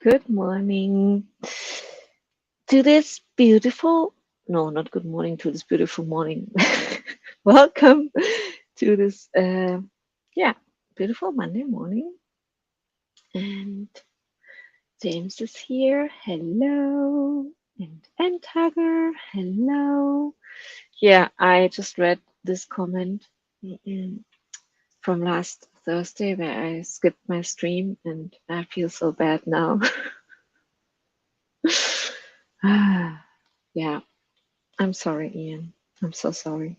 Good morning to this beautiful, no, not good morning to this beautiful morning. Welcome to this, yeah, beautiful Monday morning. And James is here. Hello. And Tugger. Hello. Yeah, I just read this comment from last Thursday where I skipped my stream and I feel so bad now. Yeah, I'm sorry, Ian. I'm so sorry.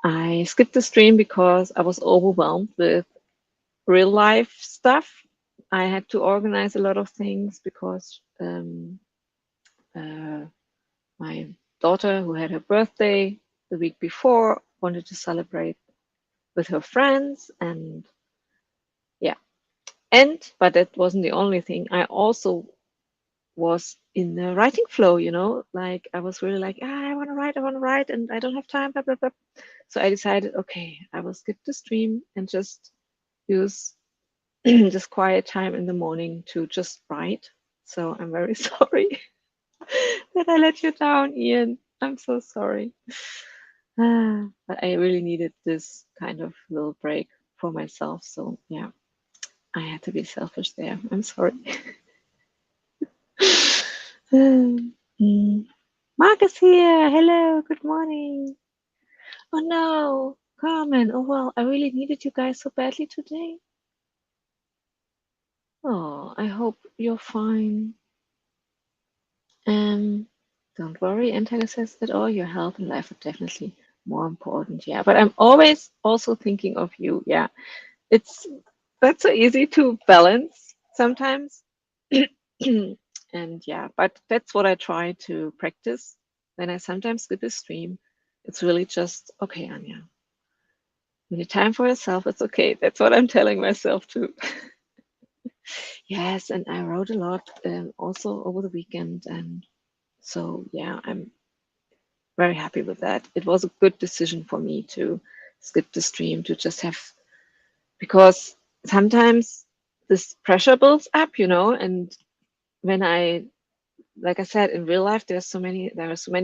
I skipped the stream because I was overwhelmed with real life stuff. I had to organize a lot of things because my daughter, who had her birthday the week before, wanted to celebrate with her friends. And yeah, but that wasn't the only thing. I also was in the writing flow, like I was really like, I want to write, and I don't have time, blah, blah, blah. So I decided, okay, I will skip the stream and just use just quiet time in the morning to just write. So I'm very sorry that I let you down, Ian. I'm so sorry. But I really needed this kind of little break for myself. So yeah, I had to be selfish there. I'm sorry. Mark is here. Hello. Good morning. Oh no, Carmen. Oh well, I really needed you guys so badly today. Oh, I hope you're fine. Don't worry, Antaga says that all your health and life are definitely more important. Yeah, but I'm always also thinking of you. Yeah, it's that's so easy to balance sometimes. And yeah, but that's what I try to practice. When I sometimes skip a stream, it's really just okay, Anja. You need time for yourself. It's okay. That's what I'm telling myself too. Yes, and I wrote a lot also over the weekend, and so yeah, I'm very happy with that. It was a good decision for me to skip the stream to just have, because sometimes this pressure builds up, and when like I said, in real life, there are so many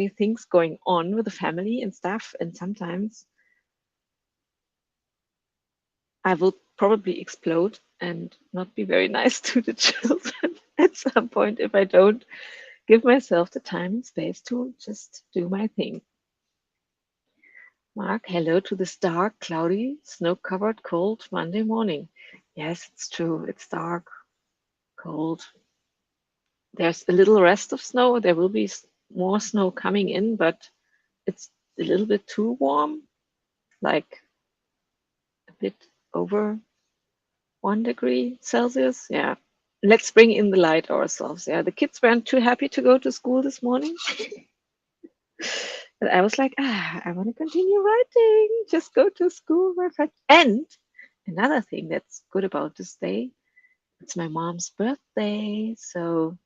things going on with the family and stuff, and sometimes I will probably explode and not be very nice to the children at some point if I don't give myself the time and space to just do my thing. Mark, hello to this dark, cloudy, snow-covered, cold Monday morning. Yes, it's true. It's dark, cold. There's a little rest of snow. There will be more snow coming in, but it's a little bit too warm, like a bit over 1 degree Celsius. Yeah. Let's bring in the light ourselves. Yeah. The kids weren't too happy to go to school this morning. But I was like, I want to continue writing. Just go to school, my friend. And another thing that's good about this day, it's my mom's birthday. So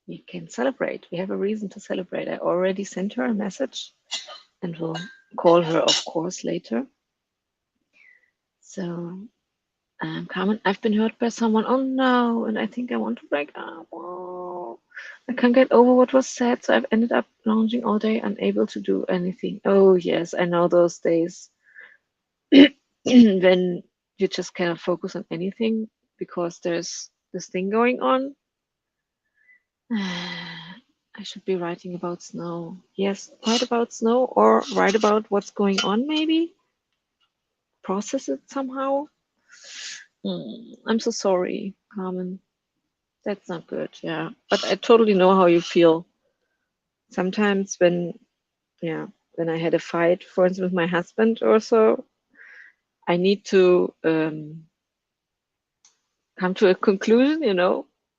we can celebrate. We have a reason to celebrate. I already sent her a message and will call her, of course, later. So, Carmen, I've been hurt by someone. Oh no, and I think I want to break up. Oh, I can't get over what was said, so I've ended up lounging all day, unable to do anything. Oh yes, I know those days when you just cannot focus on anything because there's this thing going on. I should be writing about snow. Yes, write about snow or write about what's going on, maybe. Process it somehow. I'm so sorry, Carmen. That's not good, yeah. But I totally know how you feel. Sometimes when I had a fight, for instance, with my husband or so, I need to come to a conclusion,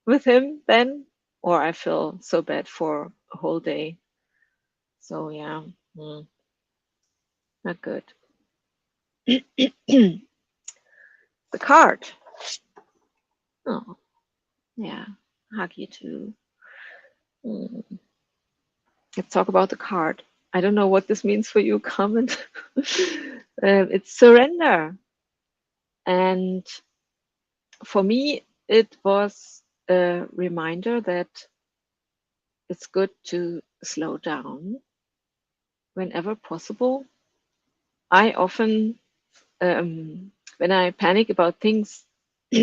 with him then, or I feel so bad for a whole day. So yeah, not good. The card. Oh, yeah. Hug you too. Mm. Let's talk about the card. I don't know what this means for you, Carmen. It's surrender. And for me, it was a reminder that it's good to slow down whenever possible. I often, when I panic about things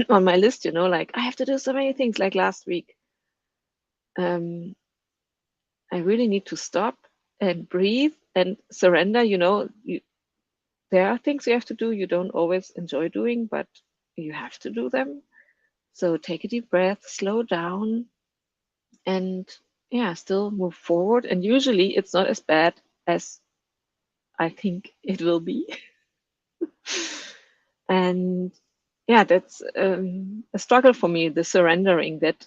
on my list, like I have to do so many things, like last week, um, I really need to stop and breathe and surrender. There are things you have to do you don't always enjoy doing, but you have to do them. So take a deep breath, slow down, and yeah, still move forward. And usually it's not as bad as I think it will be. And yeah, that's a struggle for me, the surrendering that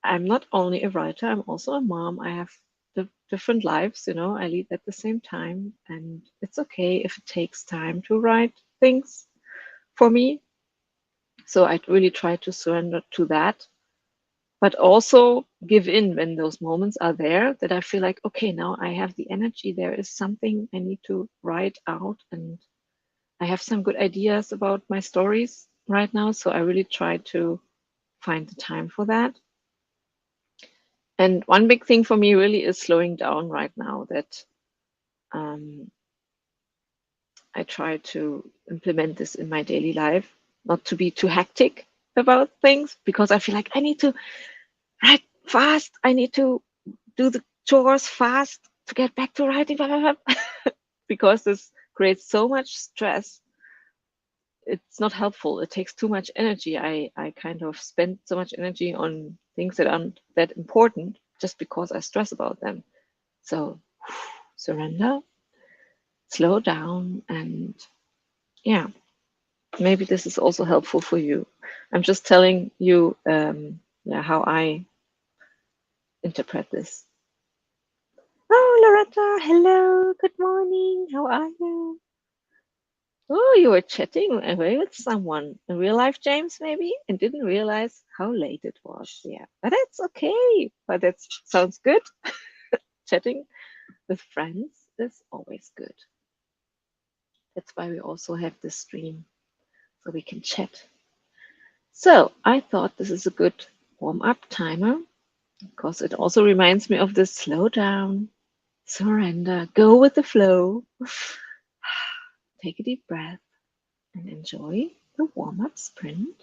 I'm not only a writer, I'm also a mom. I have different lives, I lead at the same time. And it's okay if it takes time to write things for me. So I really try to surrender to that, but also give in when those moments are there that I feel like, okay, now I have the energy. There is something I need to write out, and I have some good ideas about my stories right now. So I really try to find the time for that. And one big thing for me really is slowing down right now, that um, I try to implement this in my daily life, not to be too hectic about things, because I feel like I need to write fast. I need to do the chores fast to get back to writing, blah, blah, blah. Because this creates so much stress. It's not helpful. It takes too much energy. I kind of spend so much energy on things that aren't that important just because I stress about them. So surrender, slow down, and yeah, maybe this is also helpful for you. I'm just telling you yeah, how I interpret this. Oh, Loretta, hello, good morning. How are you? Oh, you were chatting away with someone in real life, James, maybe, and didn't realize how late it was. Yeah, but that's okay. But that sounds good. Chatting with friends is always good. That's why we also have this stream, so we can chat. So I thought this is a good warm-up timer, because it also reminds me of this slow down, surrender, go with the flow. Take a deep breath and enjoy the warm-up sprint.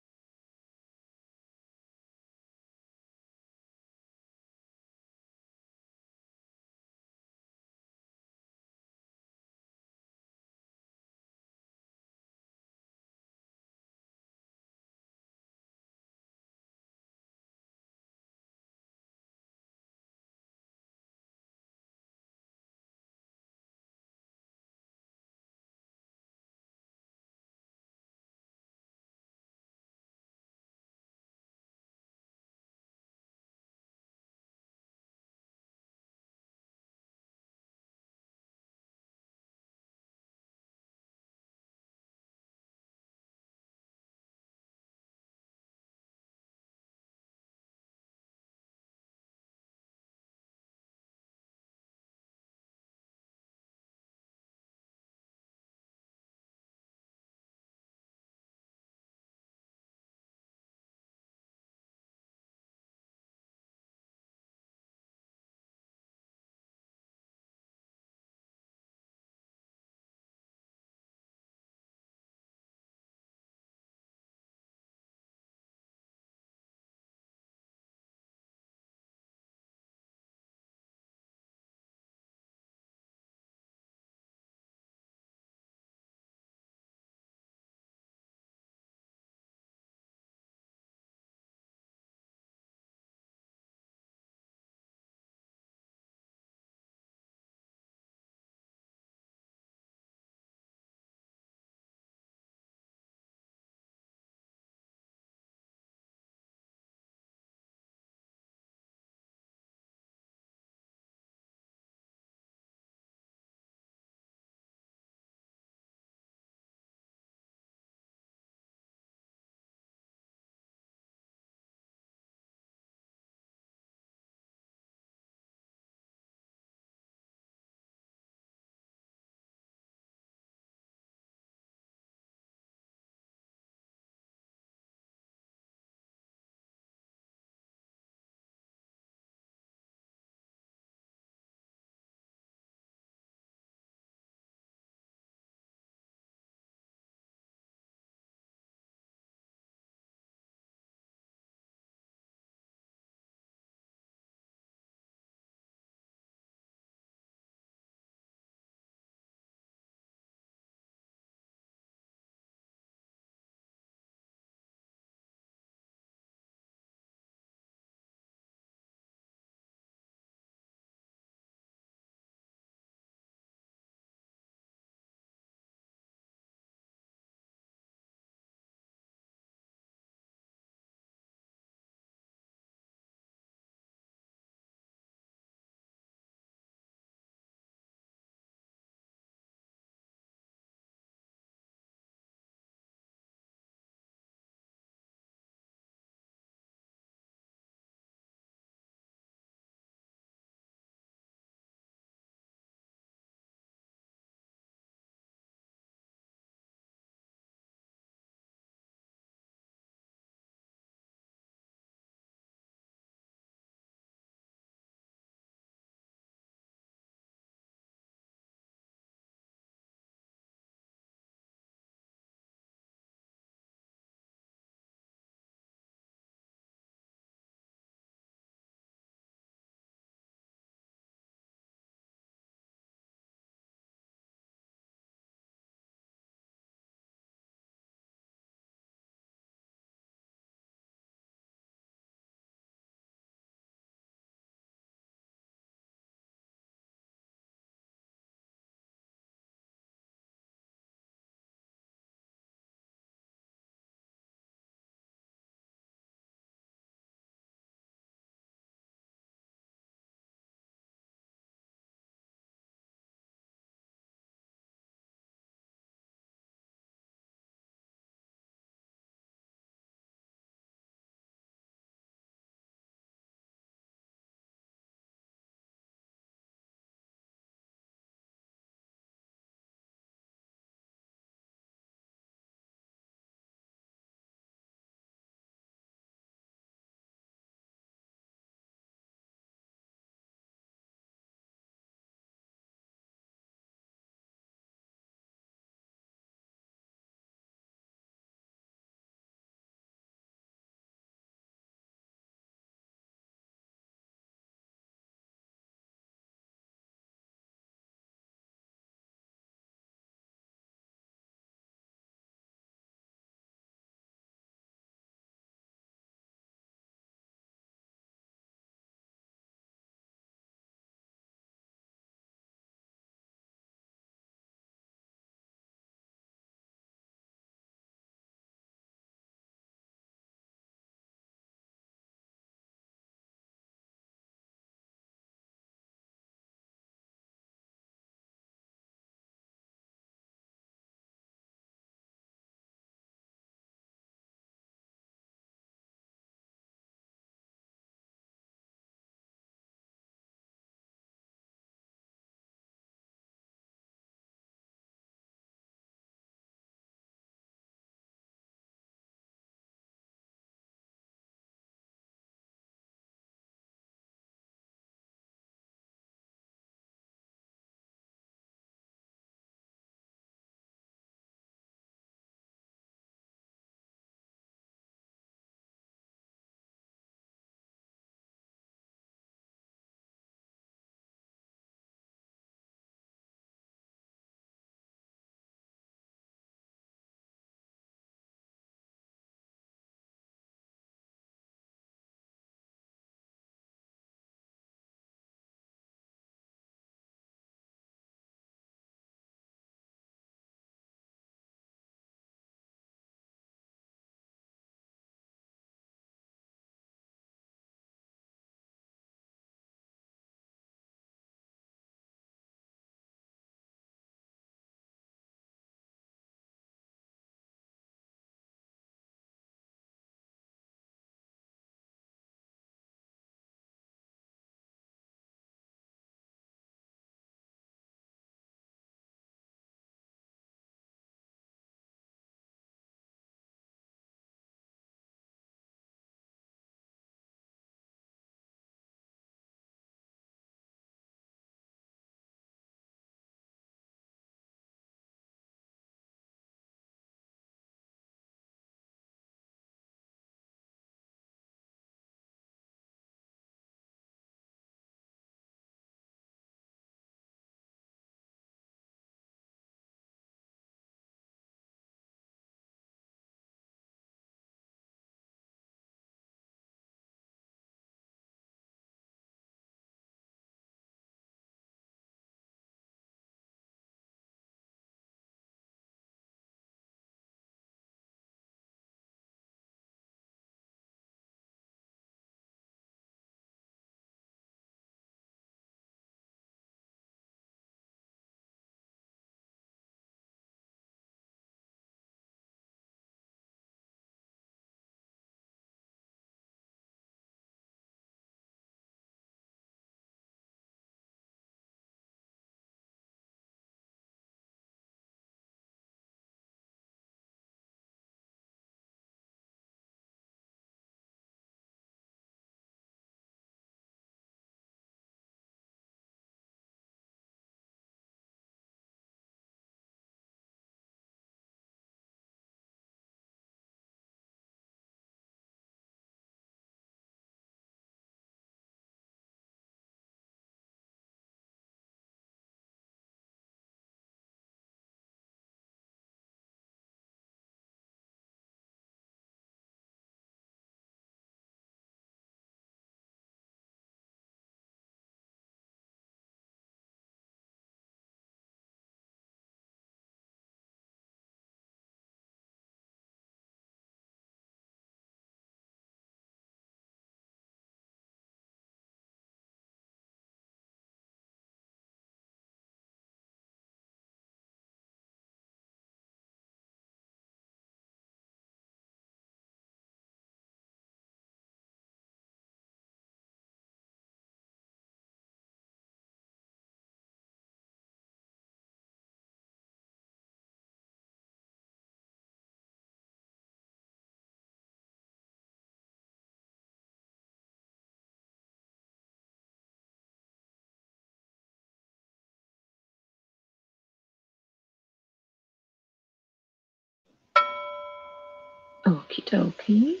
Okie dokie.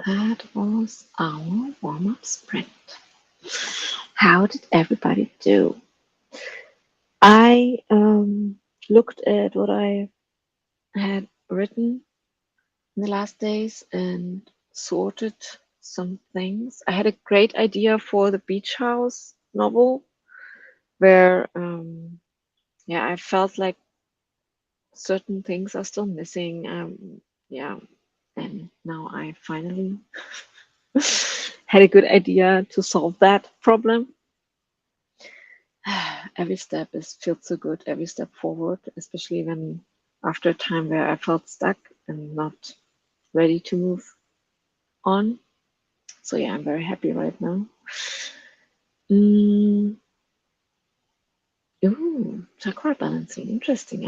That was our warm-up sprint. How did everybody do? I looked at what I had written in the last days and sorted some things. I had a great idea for the beach house novel where yeah, I felt like certain things are still missing. Yeah, and now I finally had a good idea to solve that problem. Every step feels so good, every step forward, especially when after a time where I felt stuck and not ready to move on. So yeah, I'm very happy right now. Mm, ooh, chakra balancing, interesting.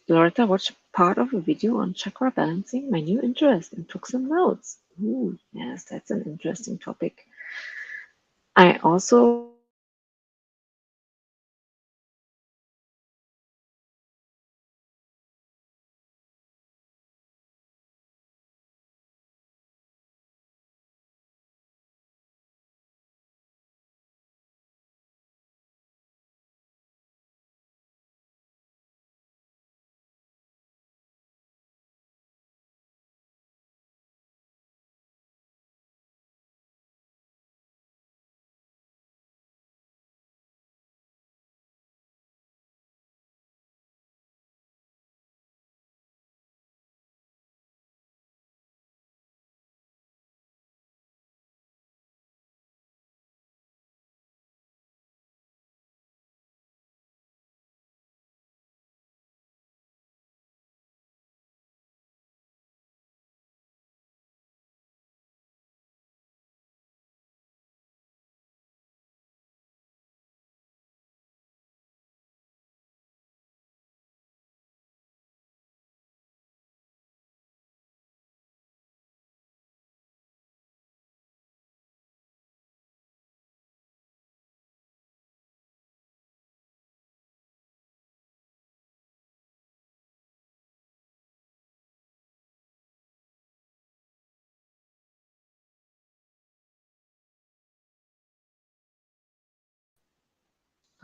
Loretta watched part of a video on chakra balancing, my new interest, and took some notes. Ooh, yes, that's an interesting topic. I also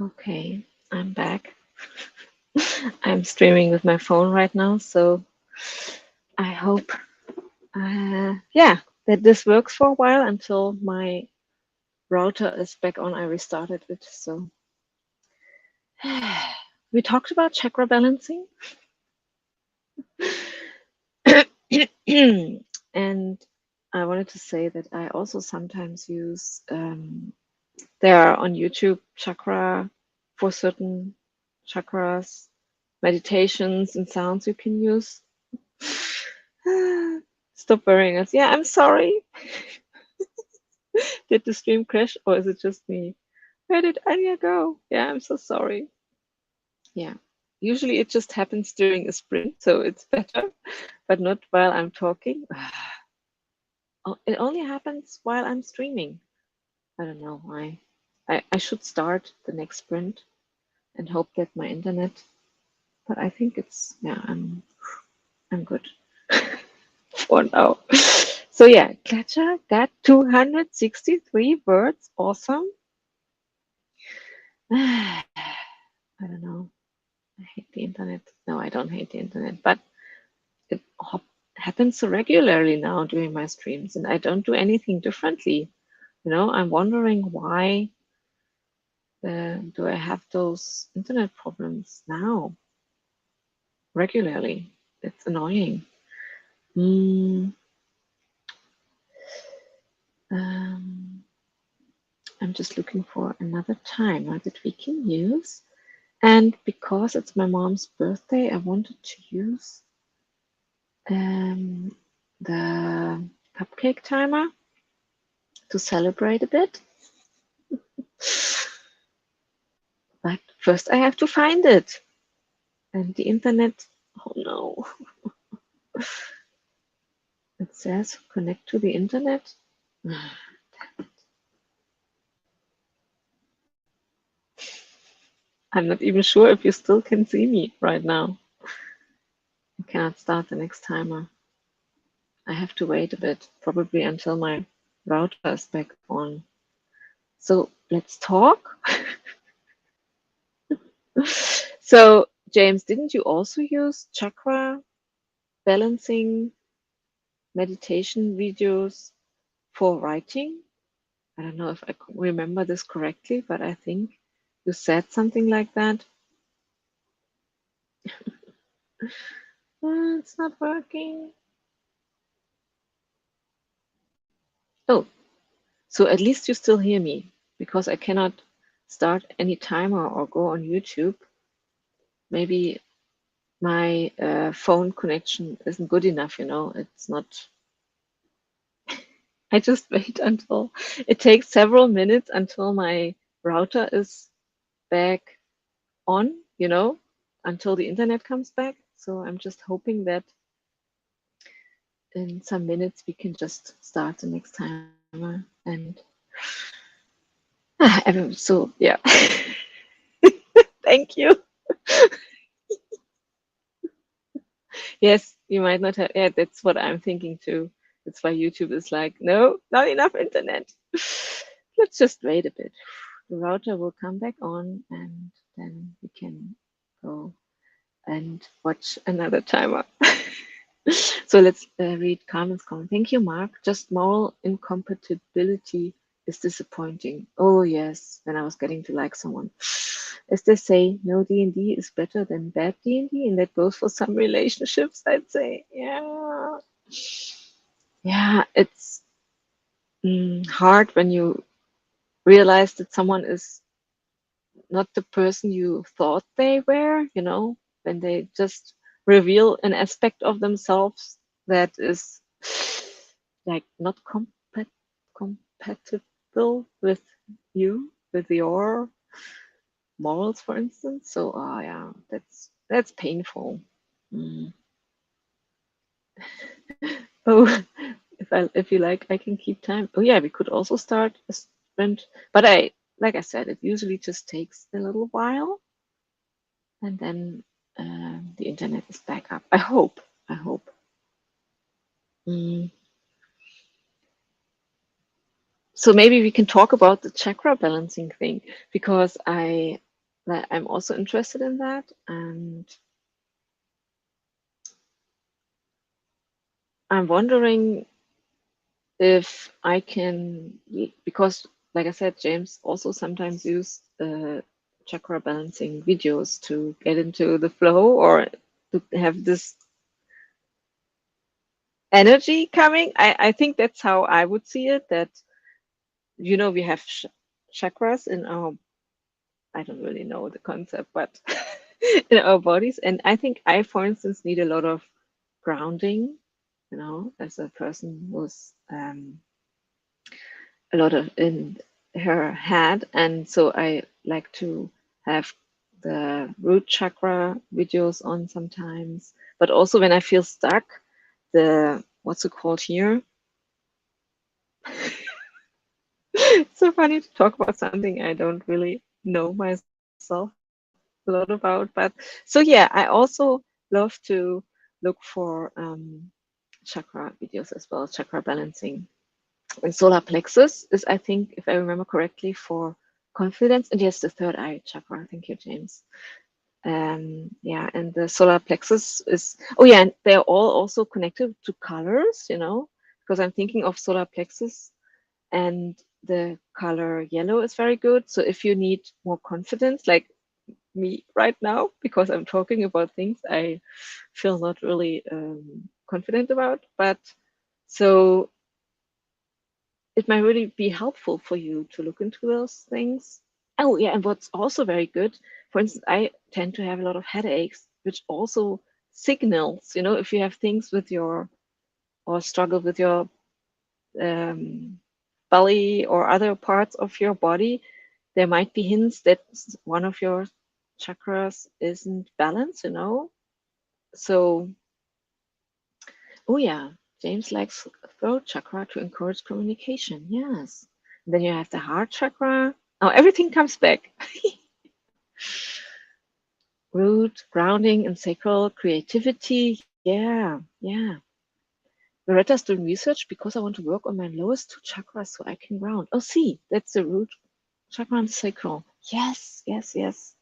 okay, I'm back. I'm streaming with my phone right now, so I hope, yeah, that this works for a while until my router is back on. I restarted it, so we talked about chakra balancing, and I wanted to say that I also sometimes use. There are on YouTube chakra for certain chakras, meditations and sounds you can use. Stop worrying us. Yeah, I'm sorry. Did the stream crash or is it just me? Where did Anja go? Yeah, I'm so sorry. Yeah. Usually it just happens during a sprint, so it's better, but not while I'm talking. Oh, it only happens while I'm streaming. I don't know why. I should start the next sprint and hope that my internet, but I think it's, yeah, I'm good for now. So yeah, Katja got 263 words. Awesome. I don't know. I hate the internet. No, I don't hate the internet, but it happens so regularly now during my streams, and I don't do anything differently. You know, I'm wondering why do I have those internet problems now regularly? It's annoying. Mm, um, I'm just looking for another timer that we can use. And because it's my mom's birthday, I wanted to use the cupcake timer to celebrate a bit. But first I have to find it. And the internet, oh no. It says connect to the internet. I'm not even sure if you still can see me right now. cannot start the next timer. I have to wait a bit, probably until my router is back on. So let's talk. So James, didn't you also use chakra balancing meditation videos for writing? I don't know if I remember this correctly, but I think you said something like that. Oh, it's not working. Oh, so at least you still hear me, because I cannot start any timer or go on YouTube. Maybe my phone connection isn't good enough, you know, it's not. I just wait until it takes several minutes until my router is back on, you know, until the internet comes back. So I'm just hoping that in some minutes we can just start the next timer. And so yeah. Thank you. Yes, you might not have. Yeah, that's what I'm thinking too. That's why YouTube is like, no, not enough internet. Let's just wait a bit. The router will come back on, and then we can go and watch another timer. So let's read Carmen's comment. Thank you, Mark. Just moral incompatibility is disappointing. Oh yes, when I was getting to like someone. As they say, no D&D is better than bad D&D, and that goes for some relationships, I'd say. Yeah. Yeah, it's hard when you realize that someone is not the person you thought they were, you know, when they just reveal an aspect of themselves that is like not compatible with you, with your morals, for instance. So, yeah, that's painful. Mm. Oh, if you like, I can keep time. Oh yeah, we could also start a sprint, but like I said, it usually just takes a little while, and then the internet is back up. I hope. I hope. Mm. So maybe we can talk about the chakra balancing thing, because I'm also interested in that, and I'm wondering if I can, because like I said, James also sometimes used chakra balancing videos to get into the flow or to have this energy coming. I think that's how I would see it, that, you know, we have chakras in our, I don't really know the concept, but in our bodies. And I think I, for instance, need a lot of grounding, you know, as a person who's a lot of in her head, and so I like to have the root chakra videos on sometimes, but also when I feel stuck, the, what's it called here? It's so funny to talk about something I don't really know myself a lot about, but so yeah, I also love to look for chakra videos as well, chakra balancing. And solar plexus is, I think, if I remember correctly, for confidence. And yes, the third eye chakra. Thank you, James. Yeah, and the solar plexus is, oh yeah, and they're all also connected to colors, you know, because I'm thinking of solar plexus, and the color yellow is very good. So if you need more confidence, like me right now, because I'm talking about things I feel not really confident about, but so it might really be helpful for you to look into those things. Oh, yeah, and what's also very good, for instance, I tend to have a lot of headaches, which also signals, you know, if you have things with your, or struggle with your belly or other parts of your body, there might be hints that one of your chakras isn't balanced, you know. So, oh yeah, James likes throat chakra to encourage communication. Yes. And then you have the heart chakra. Oh, everything comes back. Root, grounding, and sacral creativity. Yeah, yeah. Loretta's doing research because I want to work on my lowest two chakras so I can ground. Oh, see, that's the root chakra and sacral. Yes, yes, yes.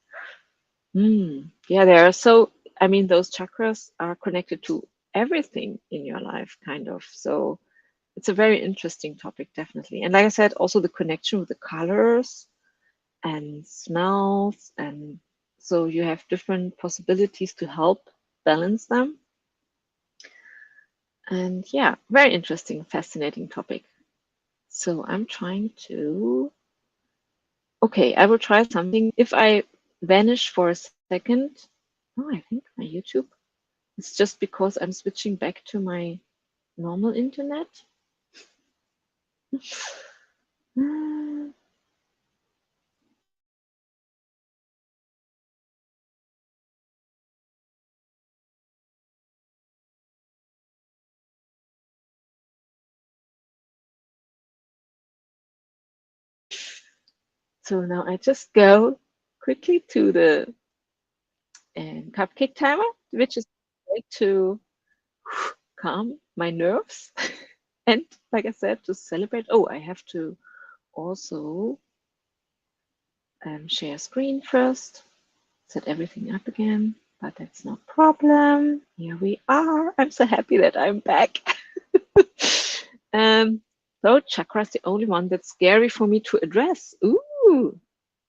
Yeah, they are so, I mean, those chakras are connected to everything in your life, kind of. So it's a very interesting topic, definitely. And like I said, also the connection with the colors and smells. And so you have different possibilities to help balance them. And yeah, very interesting, fascinating topic. So I'm trying to, okay, I will try something. If I vanish for a second, oh, I think my YouTube, it's just because I'm switching back to my normal internet. So now I just go quickly to the cupcake timer, which is a way to calm my nerves. And like I said, to celebrate. Oh, I have to also share screen first, set everything up again, but that's no problem. Here we are. I'm so happy that I'm back. um, so chakra is the only one that's scary for me to address. Ooh,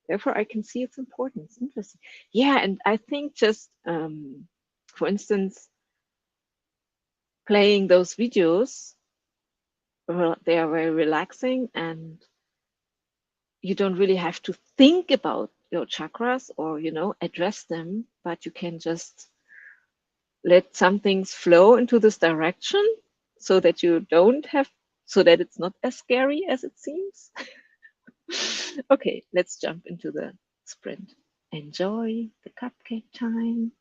therefore I can see its importance. Interesting. Yeah, and I think just for instance, playing those videos, they are very relaxing, and you don't really have to think about your chakras or address them, but you can just let some things flow into this direction so that you don't have, so that it's not as scary as it seems. Okay, let's jump into the sprint. Enjoy the cupcake time.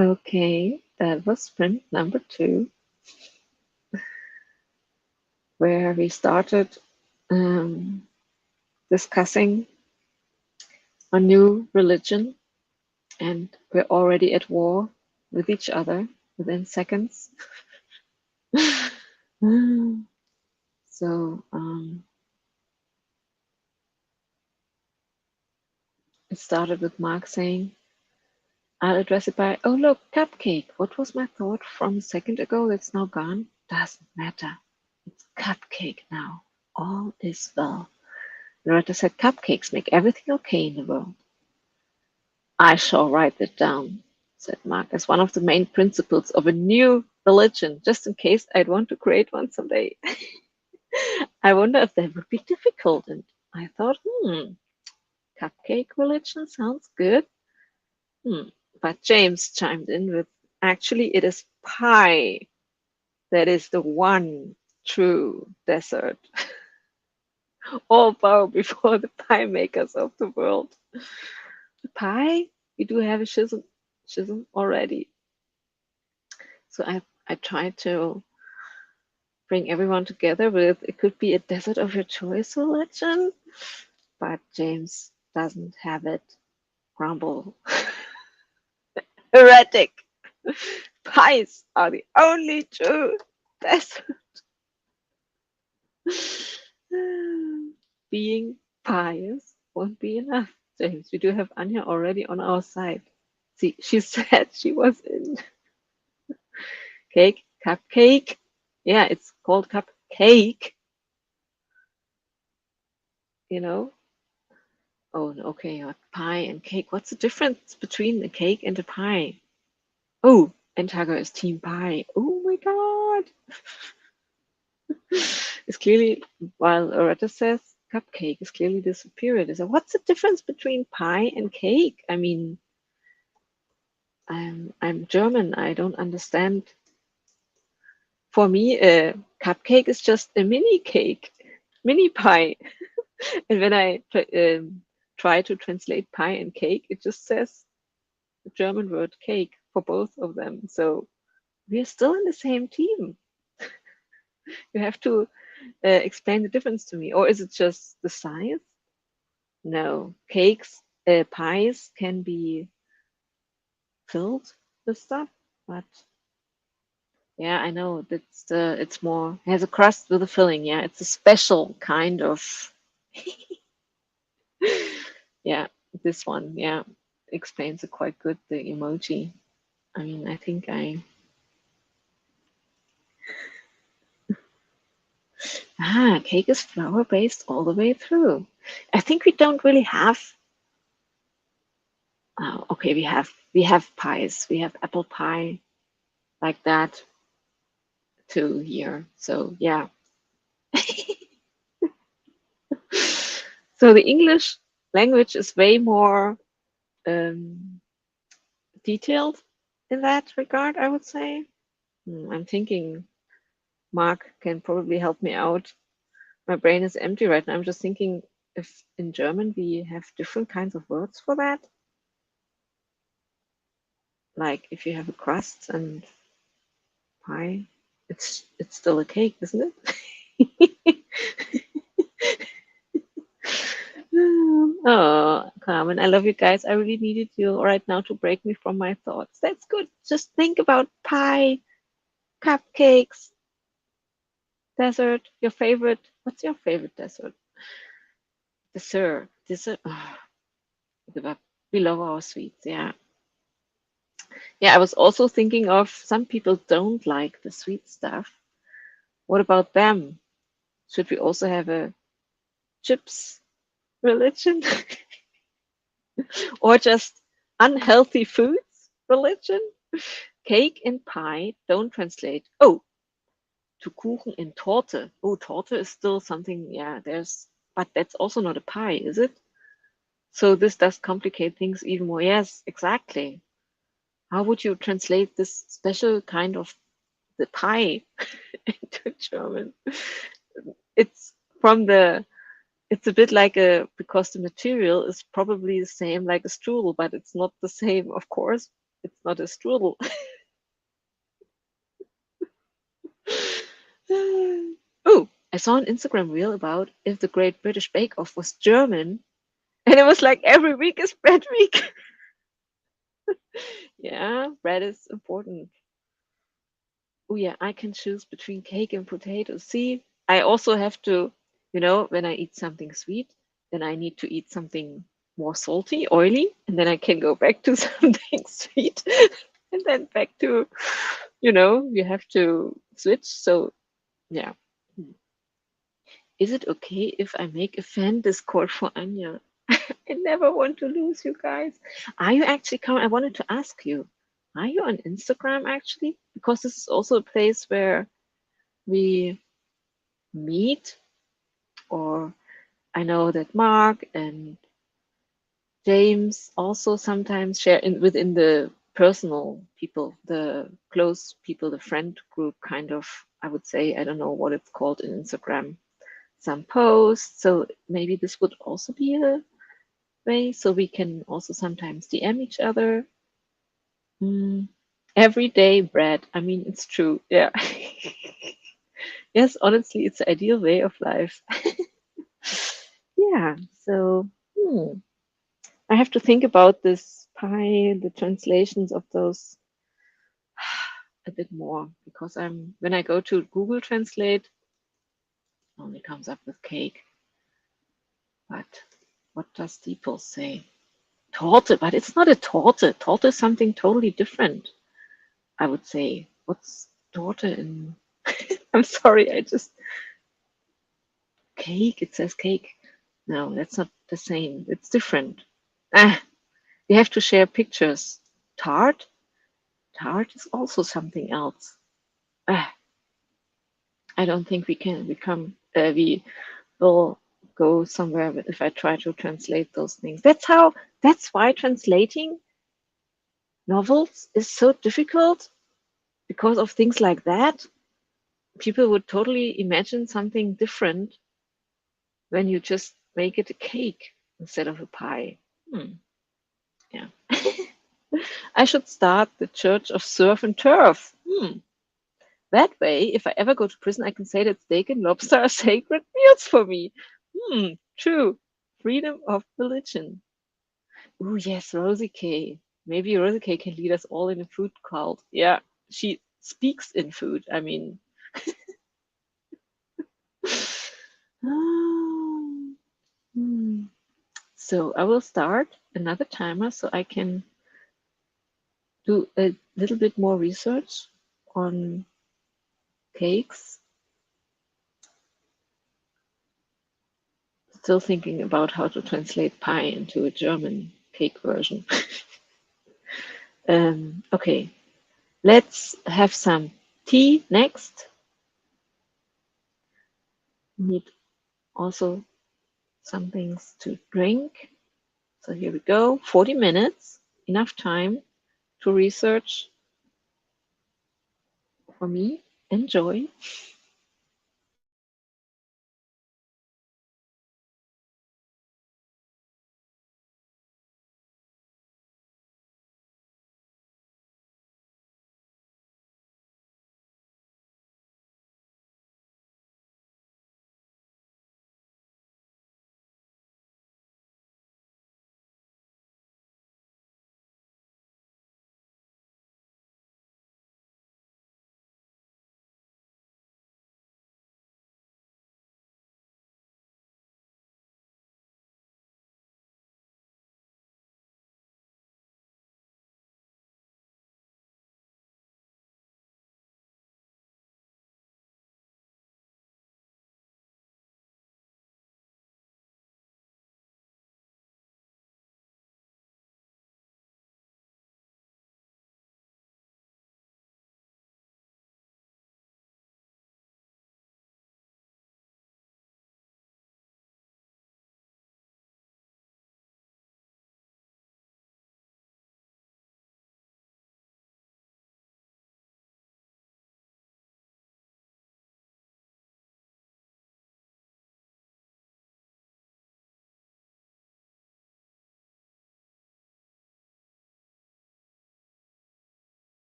Okay, that was sprint number 2, where we started um, discussing a new religion, and we're already at war with each other within seconds. So it started with Mark saying, I'll address it by, oh look, cupcake. What was my thought from a second ago that's now gone? Doesn't matter. It's cupcake now. All is well. Loretta said cupcakes make everything okay in the world. I shall write it down, said Mark, as one of the main principles of a new religion, just in case I'd want to create one someday. I wonder if that would be difficult. And I thought, cupcake religion sounds good. But James chimed in with, actually, it is pie that is the one true dessert. All bow before the pie makers of the world. The pie? We do have a schism already. So I tried to bring everyone together with, it could be a dessert of your choice religion, but James doesn't have it. Grumble. Heretic. Pies are the only true dessert. Being pious won't be enough, James. We do have Anja already on our side. See, she said she was in. Cake, cupcake. Yeah, it's called cupcake. You know? Oh, okay. Pie and cake. What's the difference between a cake and a pie? Oh, and Tiger is team pie. Oh my god. It's clearly, while Loretta says cupcake is clearly the superior dessert. What's the difference between pie and cake? I mean, I'm German. I don't understand. For me, a cupcake is just a mini cake, mini pie. And when I try to translate pie and cake, it just says the German word cake for both of them. So we're still in the same team. You have to explain the difference to me. Or is it just the size? No, cakes, pies can be filled with stuff, but yeah, I know it's more, it has a crust with a filling. Yeah, it's a special kind of, yeah, this one, yeah, explains it quite good, the emoji. I mean, I think cake is flour based all the way through. I think we don't really have, okay, we have pies. We have apple pie like that too here. So yeah. So the English language is way more detailed in that regard, I would say. I'm thinking Mark can probably help me out. My brain is empty right now. I'm just thinking if in German we have different kinds of words for that. Like if you have a crust and pie, it's still a cake, isn't it? Oh, Carmen, I love you guys. I really needed you right now to break me from my thoughts. That's good. Just think about pie, cupcakes, dessert, your favorite. What's your favorite dessert? Dessert. Dessert. Oh, we love our sweets. Yeah. Yeah, I was also thinking of some people don't like the sweet stuff. What about them? Should we also have a chips religion? Or just unhealthy foods religion? Cake and pie don't translate. Oh, to Kuchen and Torte. Oh, Torte is still something, yeah, but that's also not a pie, is it? So this does complicate things even more. Yes, exactly. How would you translate this special kind of the pie into German? It's from the, it's a bit like because the material is probably the same like a strudel, but it's not the same, of course. It's not a strudel. Oh, I saw an Instagram reel about if the Great British Bake Off was German, and it was like every week is bread week. Yeah, bread is important. Oh yeah, I can choose between cake and potatoes. See, I also have to, when I eat something sweet, then I need to eat something more salty, oily, and then I can go back to something sweet, and then back to, you have to switch. So yeah. Is it okay if I make a fan Discord for Anja? I never want to lose you guys. Are you actually coming? I wanted to ask you, are you on Instagram actually? Because this is also a place where we meet, or I know that Mark and James also sometimes share within the personal people, the close people, the friend group kind of, I would say, I don't know what it's called in Instagram, some posts. So maybe this would also be a way so we can also sometimes DM each other. Mm, everyday bread. I mean, it's true. Yeah. Yes, honestly, it's the ideal way of life. Yeah. So, I have to think about this pie, the translations of those a bit more because when I go to Google Translate, it only comes up with cake. But what does people say? Torte, but it's not a torte. Torte is something totally different, I would say. What's torte in? I'm sorry, I just cake. It says cake. No, that's not the same. It's different. Ah, we have to share pictures. Tart? Tart is also something else. Ah, I don't think we can become. We will go somewhere if I try to translate those things. That's why translating novels is so difficult because of things like that. People would totally imagine something different when you just make it a cake instead of a pie. Yeah. I should start the Church of Surf and Turf. That way, if I ever go to prison, I can say that steak and lobster are sacred meals for me. True. Freedom of religion. Oh, yes, Rosie K. Maybe Rosie K can lead us all in a food cult. Yeah, she speaks in food. I mean, Hmm. So I will start another timer so I can do a little bit more research on cakes. Still thinking about how to translate pie into a German cake version. Okay, let's have some tea next. Need also some things to drink. So here we go. 40 minutes, enough time to research for me. Enjoy.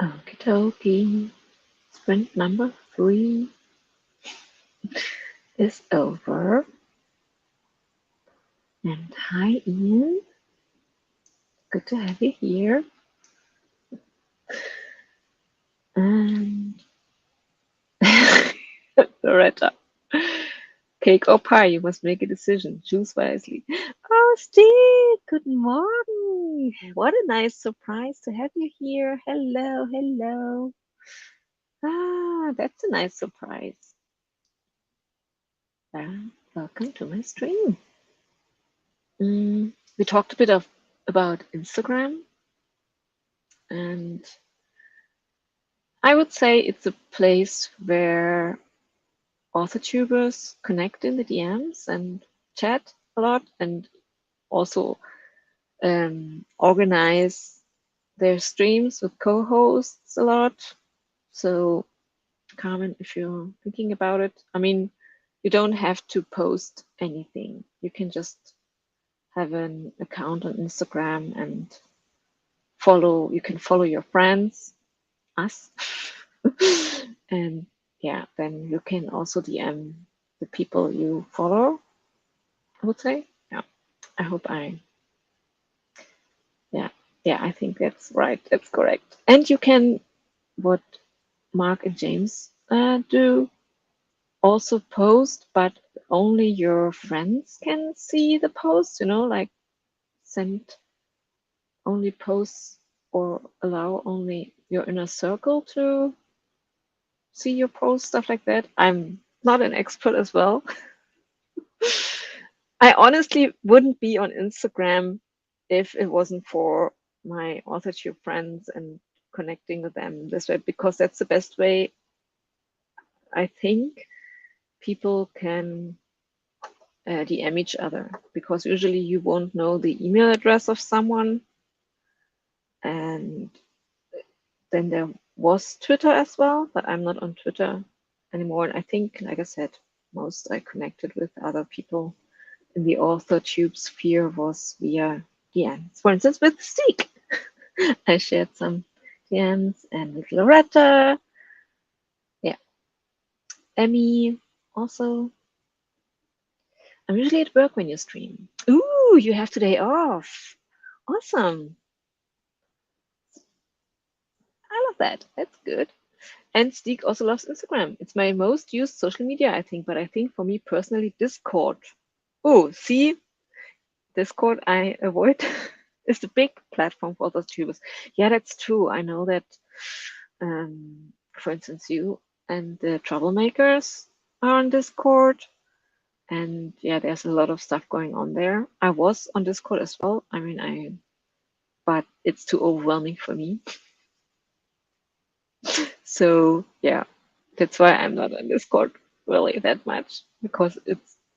Okie dokie. Sprint number 3 is over. And hi, Ian. Good to have you here. And Loretta. Cake or pie, you must make a decision. Choose wisely. Oh, Stig, good morning. What a nice surprise to have you here. Hello, hello. Ah, that's a nice surprise. Welcome to my stream. We talked a bit about Instagram, and I would say it's a place where author tubers connect in the DMs and chat a lot, and also organize their streams with co-hosts a lot. So, Carmen, if you're thinking about it, I mean, you don't have to post anything. You can just have an account on Instagram and you can follow your friends, us, and yeah, then you can also DM the people you follow, I would say. Yeah, I hope yeah, I think that's right. That's correct. And you can, what Mark and James do, also post, but only your friends can see the post, like send only posts or allow only your inner circle to see your post, stuff like that. I'm not an expert as well. I honestly wouldn't be on Instagram if it wasn't for my authorship friends and connecting with them this way, because that's the best way I think people can DM each other, because usually you won't know the email address of someone. And then there was Twitter as well, but I'm not on Twitter anymore. And I think, like I said, most I connected with other people in the author tube sphere was via DMs. For instance, with Stig, I shared some DMs, and with Loretta, yeah, Emmy also. I'm usually at work when you stream. Ooh, you have today off. Awesome. I love that. That's good. And Stig also loves Instagram. It's my most used social media, I think. But I think for me personally, Discord. Oh, see, Discord I avoid. It's the big platform for those tubers. Yeah, that's true. I know that, for instance, you and the troublemakers are on Discord. And yeah, there's a lot of stuff going on there. I was on Discord as well. I mean, but it's too overwhelming for me. So yeah, that's why I'm not on Discord really that much, because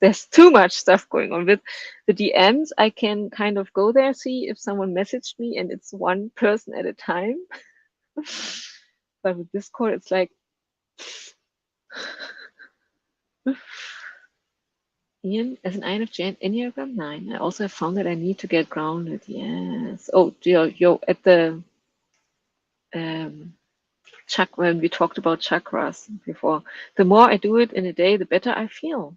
there's too much stuff going on. With the DMs, I can kind of go there, see if someone messaged me, and it's one person at a time. But with Discord, it's like Ian, as an INFJ and Enneagram 9, I also have found that I need to get grounded. Yes. Oh, you're at the when we talked about chakras before. The more I do it in a day, the better I feel.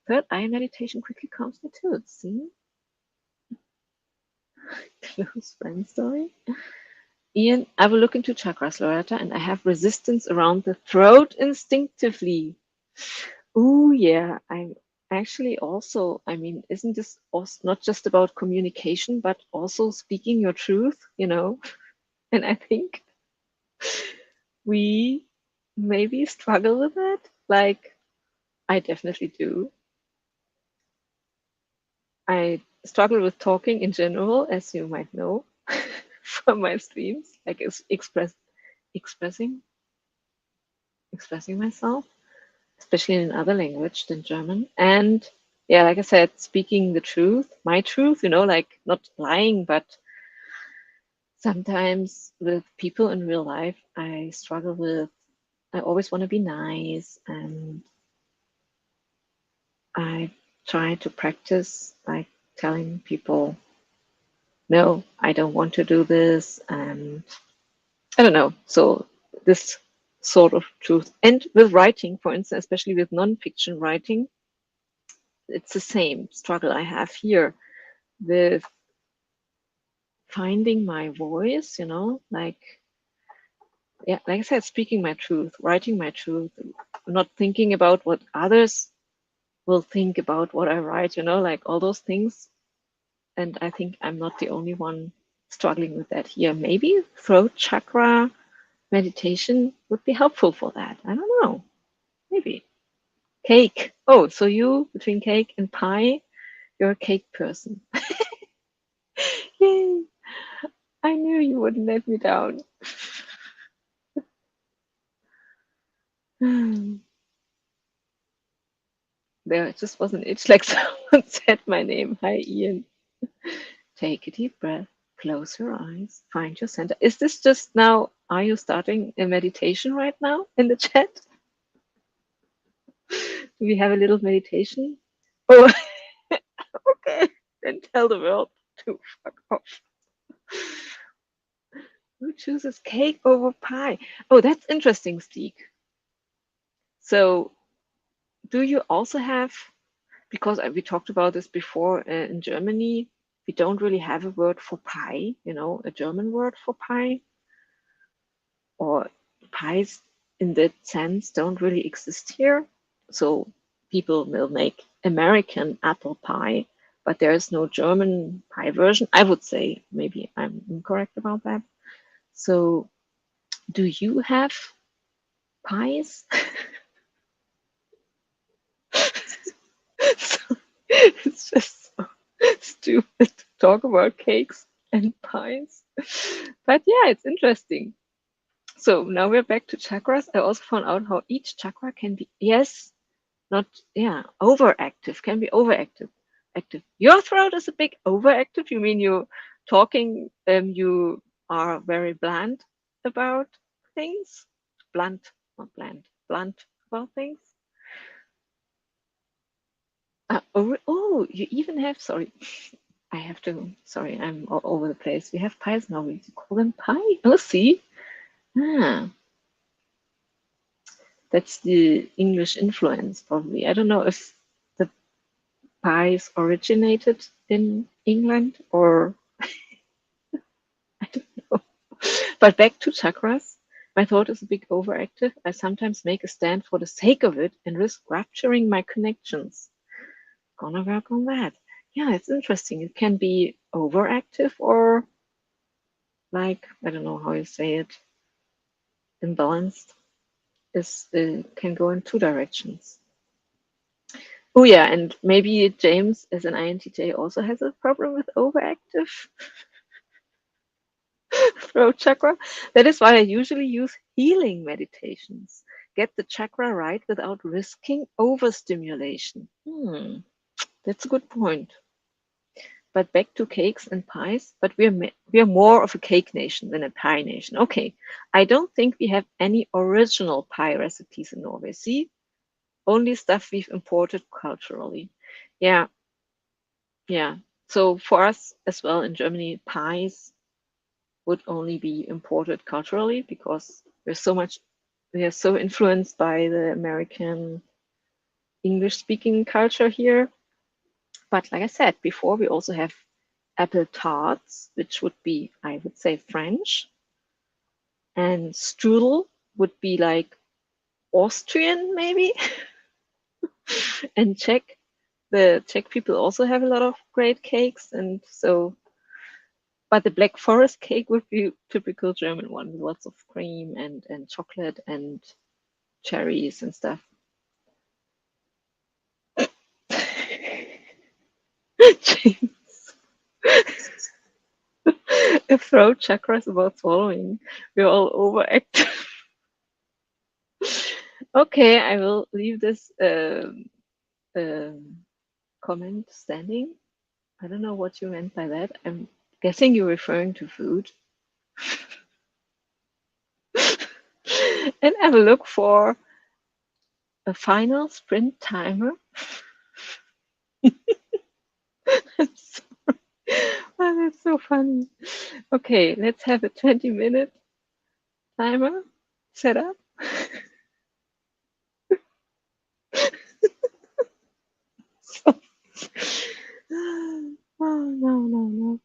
Third eye meditation quickly calms me too. See? Close friend story. Ian, I will look into chakras, Loretta, and I have resistance around the throat instinctively. Ooh, yeah. I'm actually also, I mean, isn't this also not just about communication, but also speaking your truth, And I think we maybe struggle with that. Like, I definitely do. I struggle with talking in general, as you might know from my streams, like expressing myself, especially in another language than German. And yeah, like I said, speaking the truth, my truth, like not lying, but sometimes with people in real life, I struggle with, I always want to be nice, and I try to practice like telling people, no, I don't want to do this, and I don't know. So this sort of truth. And with writing, for instance, especially with nonfiction writing, it's the same struggle I have here with finding my voice, like, yeah, like I said, speaking my truth, writing my truth, not thinking about what others will think about what I write, like all those things. And I think I'm not the only one struggling with that here. Maybe throat chakra meditation would be helpful for that. I don't know. Maybe. Cake. Oh, so you, between cake and pie, you're a cake person. Yay. I knew you wouldn't let me down. There just was an itch like someone said my name. Hi, Ian. Take a deep breath. Close your eyes. Find your center. Is this just now? Are you starting a meditation right now in the chat? Do we have a little meditation? Oh, okay. Then tell the world to fuck off. Who chooses cake over pie? Oh, that's interesting, Stig. So, do you also have, because we talked about this before in Germany, we don't really have a word for pie, a German word for pie, or pies in that sense don't really exist here. So people will make American apple pie, but there is no German pie version. I would say, maybe I'm incorrect about that. So do you have pies? So, it's just so stupid to talk about cakes and pies. But yeah, it's interesting. So now we're back to chakras. I also found out how each chakra can be, yes, not, yeah, overactive, can be overactive. Active. Your throat is a bit overactive. You mean you're talking, you are very blunt about things? Blunt, not bland, blunt about things? Oh, you even have, sorry, I have to, sorry, I'm all over the place. We have pies now. We call them pie. Oh, see? Ah, that's the English influence, probably. I don't know if the pies originated in England or I don't know. But back to chakras. My thought is a bit overactive. I sometimes make a stand for the sake of it and risk rupturing my connections. Gonna work on that. Yeah, it's interesting. It can be overactive or, like, I don't know how you say it, imbalanced. Is can go in two directions. Oh yeah, and maybe James as an INTJ also has a problem with overactive throat chakra. That is why I usually use healing meditations. Get the chakra right without risking overstimulation. That's a good point. But back to cakes and pies. But we are more of a cake nation than a pie nation. Okay, I don't think we have any original pie recipes in Norway. See, only stuff we've imported culturally. Yeah, yeah. So for us as well in Germany, pies would only be imported culturally because we are so influenced by the American English speaking culture here. But like I said before, we also have apple tarts, which would be, I would say, French, and strudel would be like Austrian, maybe, and Czech. The Czech people also have a lot of great cakes, and so, but the Black Forest cake would be typical German one, with lots of cream and chocolate and cherries and stuff. James. If throat chakra is about swallowing, we're all overactive. Okay, I will leave this comment standing. I don't know what you meant by that. I'm guessing you're referring to food. And I will look for a final sprint timer. I'm sorry. Oh, that's so funny. Okay, let's have a 20-minute timer set up. Oh, no, no, no.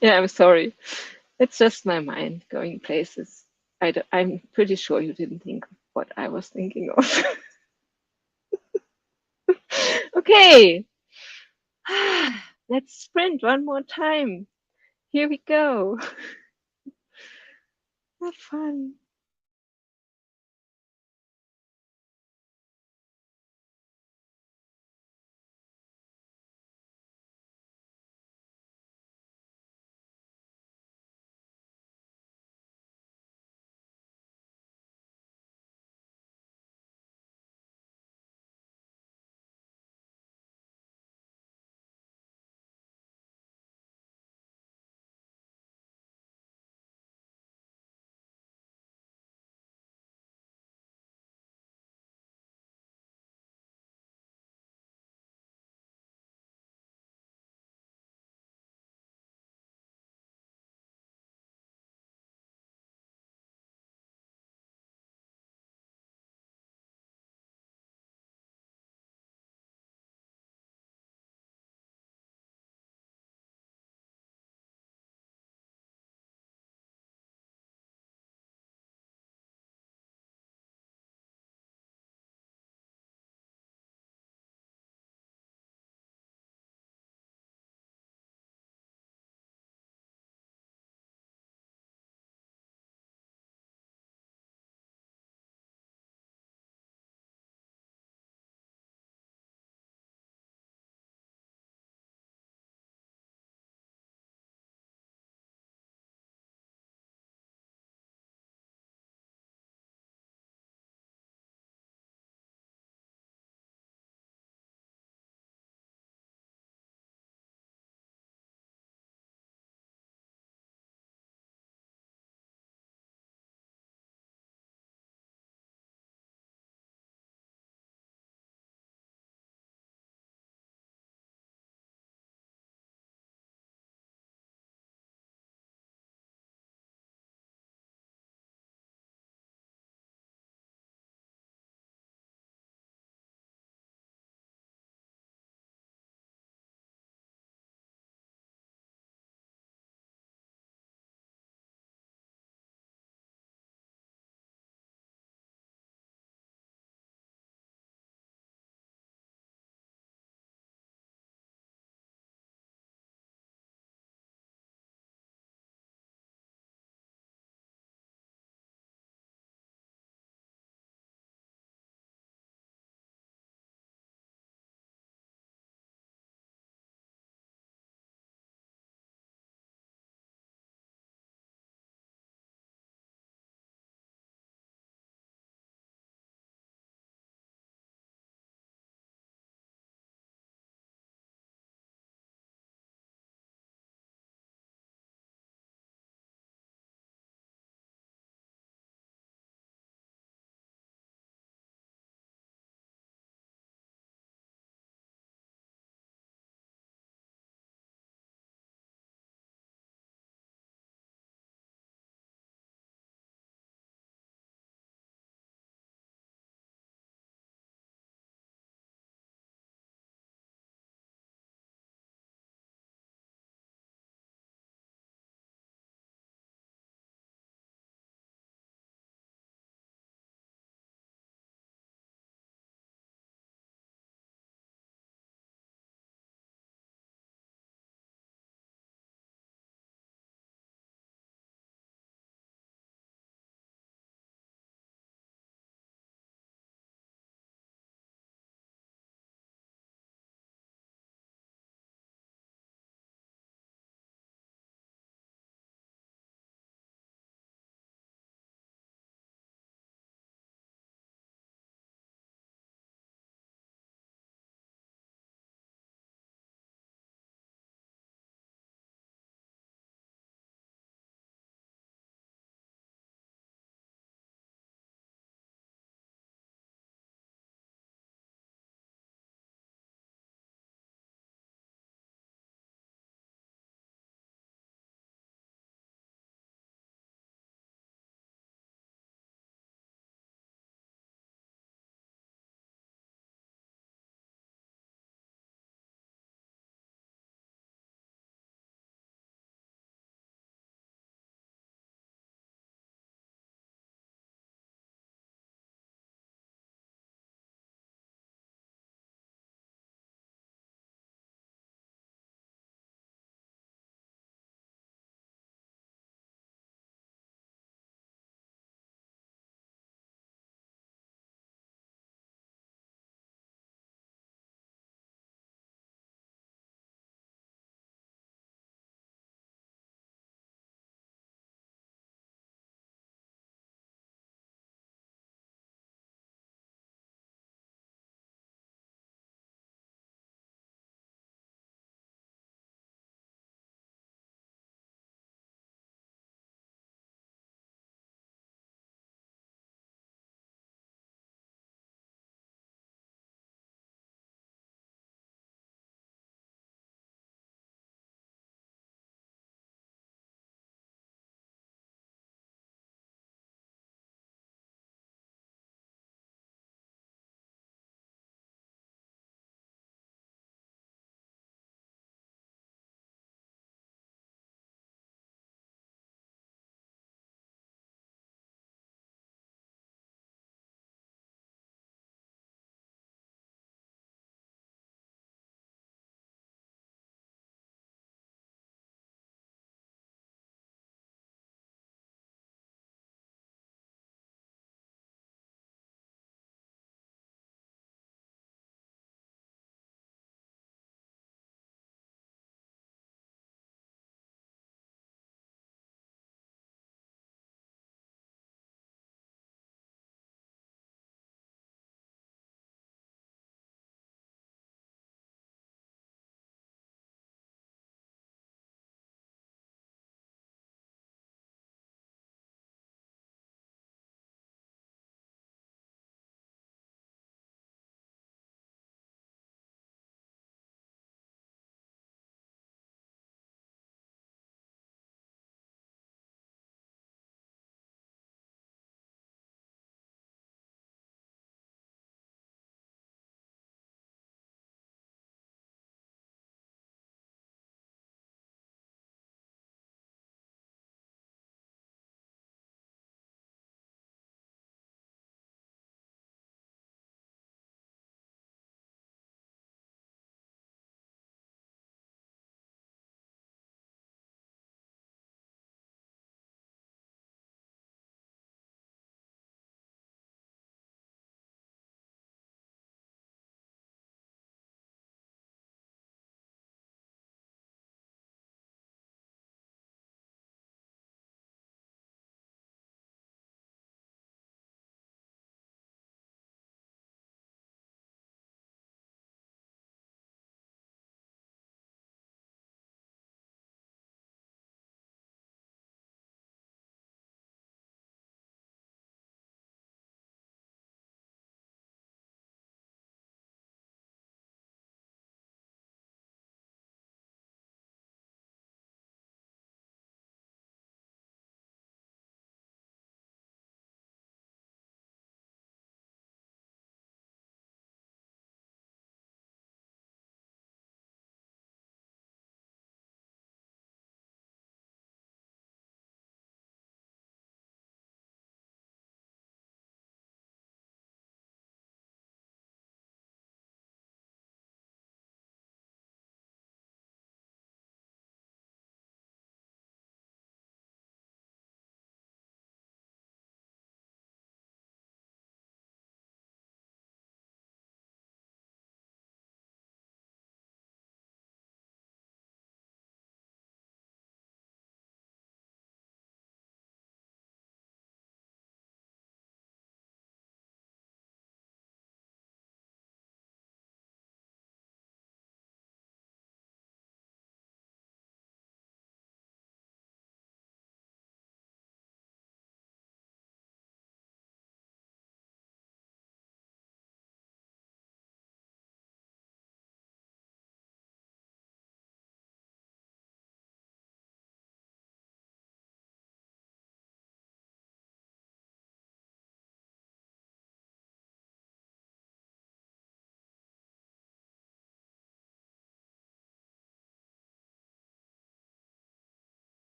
Yeah, I'm sorry. It's just my mind going places. I'm pretty sure you didn't think of what I was thinking of. Okay, let's sprint one more time. Here we go. Have fun.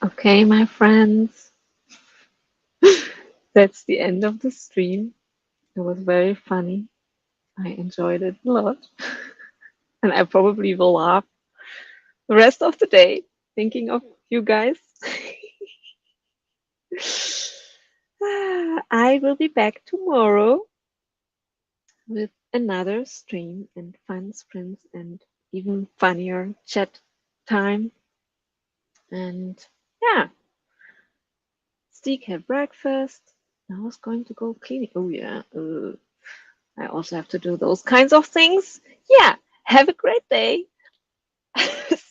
Okay, my friends, that's the end of the stream. It was very funny. I enjoyed it a lot. And I probably will laugh the rest of the day thinking of you guys. I will be back tomorrow with another stream and fun sprints and even funnier chat time. And yeah, Stig had breakfast. I was going to go cleaning. Oh yeah, I also have to do those kinds of things. Yeah, have a great day.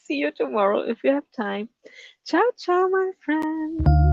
See you tomorrow if you have time. Ciao, ciao, my friends.